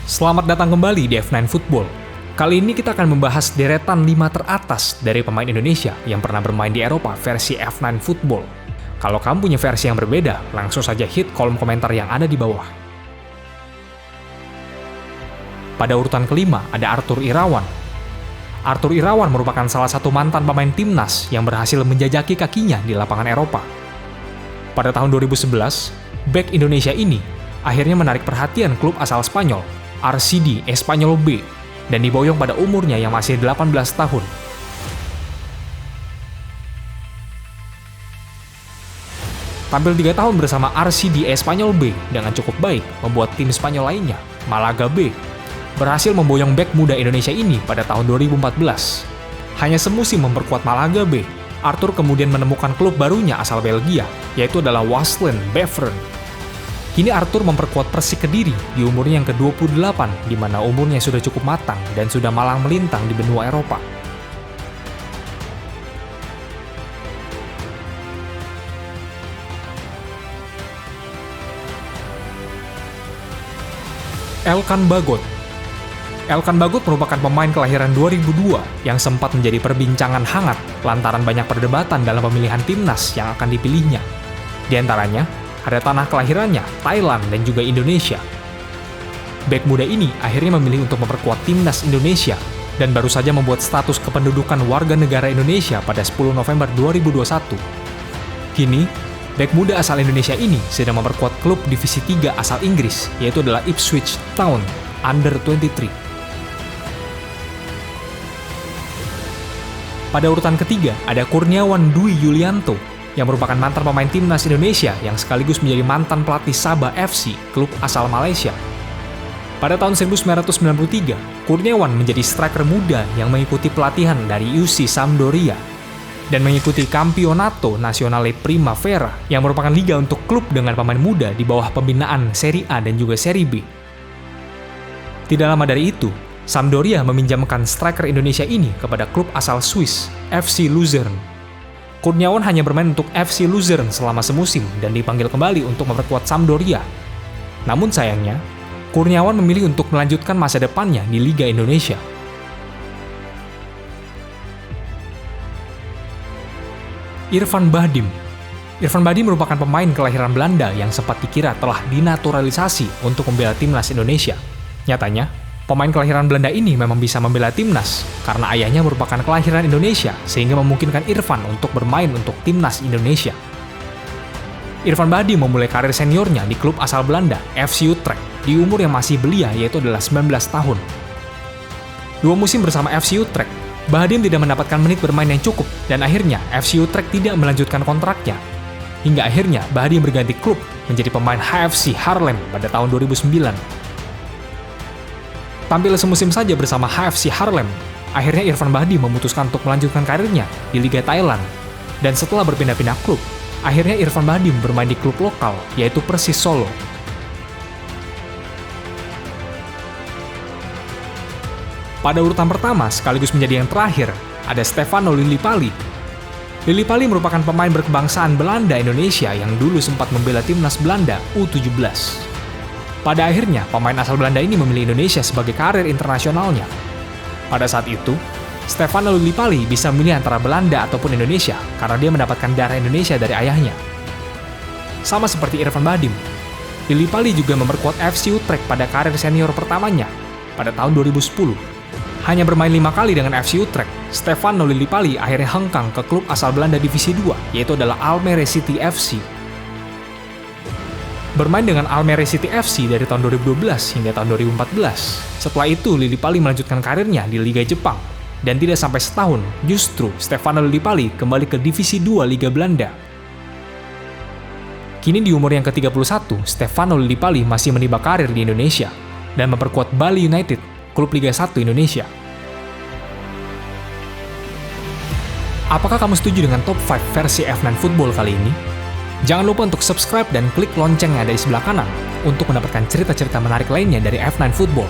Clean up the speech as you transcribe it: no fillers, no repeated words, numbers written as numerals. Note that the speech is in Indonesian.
Selamat datang kembali di F9 Football. Kali ini kita akan membahas deretan 5 teratas dari pemain Indonesia yang pernah bermain di Eropa versi F9 Football. Kalau kamu punya versi yang berbeda, langsung saja hit kolom komentar yang ada di bawah. Pada urutan kelima ada Arthur Irawan. Arthur Irawan merupakan salah satu mantan pemain timnas yang berhasil menjajaki kakinya di lapangan Eropa. Pada tahun 2011, bek Indonesia ini akhirnya menarik perhatian klub asal Spanyol, RCD Espanyol B, dan diboyong pada umurnya yang masih 18 tahun. Tampil 3 tahun bersama RCD Espanyol B dengan cukup baik, membuat tim Spanyol lainnya, Malaga B, berhasil memboyong bek muda Indonesia ini pada tahun 2014. Hanya semusim memperkuat Malaga B, Arthur kemudian menemukan klub barunya asal Belgia, yaitu adalah Waasland Beveren. Kini Arthur memperkuat Persik Kediri di umurnya yang ke-28, di mana umurnya sudah cukup matang dan sudah malang melintang di benua Eropa. Elkan Bagot. Elkan Bagot merupakan pemain kelahiran 2002 yang sempat menjadi perbincangan hangat lantaran banyak perdebatan dalam pemilihan timnas yang akan dipilihnya. Di antaranya, ada tanah kelahirannya, Thailand dan juga Indonesia. Bek muda ini akhirnya memilih untuk memperkuat timnas Indonesia dan baru saja membuat status kependudukan warga negara Indonesia pada 10 November 2021. Kini, bek muda asal Indonesia ini sedang memperkuat klub divisi 3 asal Inggris, yaitu adalah Ipswich Town Under 23. Pada urutan ketiga ada Kurniawan Dwi Yulianto, yang merupakan mantan pemain timnas Indonesia yang sekaligus menjadi mantan pelatih Sabah FC, klub asal Malaysia. Pada tahun 1993, Kurniawan menjadi striker muda yang mengikuti pelatihan dari UC Sampdoria dan mengikuti Campionato Nazionale Primavera yang merupakan liga untuk klub dengan pemain muda di bawah pembinaan Serie A dan juga Serie B. Tidak lama dari itu, Sampdoria meminjamkan striker Indonesia ini kepada klub asal Swiss, FC Luzern. Kurniawan hanya bermain untuk FC Luzern selama semusim dan dipanggil kembali untuk memperkuat Sampdoria. Namun sayangnya, Kurniawan memilih untuk melanjutkan masa depannya di Liga Indonesia. Irfan Bahdim. Irfan Bahdim merupakan pemain kelahiran Belanda yang sempat dikira telah dinaturalisasi untuk membela timnas Indonesia. Nyatanya, pemain kelahiran Belanda ini memang bisa membela timnas karena ayahnya merupakan kelahiran Indonesia sehingga memungkinkan Irfan untuk bermain untuk timnas Indonesia. Irfan Bahdim memulai karir seniornya di klub asal Belanda, FC Utrecht, di umur yang masih belia yaitu adalah 19 tahun. 2 musim bersama FC Utrecht, Bahdim tidak mendapatkan menit bermain yang cukup dan akhirnya FC Utrecht tidak melanjutkan kontraknya. Hingga akhirnya Bahdim berganti klub menjadi pemain HFC Haarlem pada tahun 2009. Tampil semusim saja bersama HFC Haarlem, akhirnya Irfan Bahdim memutuskan untuk melanjutkan karirnya di Liga Thailand. Dan setelah berpindah-pindah klub, akhirnya Irfan Bahdim bermain di klub lokal, yaitu Persis Solo. Pada urutan pertama, sekaligus menjadi yang terakhir, ada Stefano Lillipali. Lillipali merupakan pemain berkebangsaan Belanda Indonesia yang dulu sempat membela timnas Belanda U17. Pada akhirnya, pemain asal Belanda ini memilih Indonesia sebagai karir internasionalnya. Pada saat itu, Stefano Lillipali bisa memilih antara Belanda ataupun Indonesia karena dia mendapatkan darah Indonesia dari ayahnya. Sama seperti Irfan Bahdim, Lillipali juga memperkuat FC Utrecht pada karir senior pertamanya pada tahun 2010. Hanya bermain 5 kali dengan FC Utrecht, Stefano Lillipali akhirnya hengkang ke klub asal Belanda divisi 2, yaitu adalah Almere City FC. Bermain dengan Almere City FC dari tahun 2012 hingga tahun 2014. Setelah itu, Lillipali melanjutkan karirnya di Liga Jepang. Dan tidak sampai setahun, justru Stefano Lillipali kembali ke Divisi 2 Liga Belanda. Kini di umur yang ke-31, Stefano Lillipali masih menimba karir di Indonesia dan memperkuat Bali United, klub Liga 1 Indonesia. Apakah kamu setuju dengan top 5 versi F9 Football kali ini? Jangan lupa untuk subscribe dan klik lonceng yang ada di sebelah kanan untuk mendapatkan cerita-cerita menarik lainnya dari F9 Football.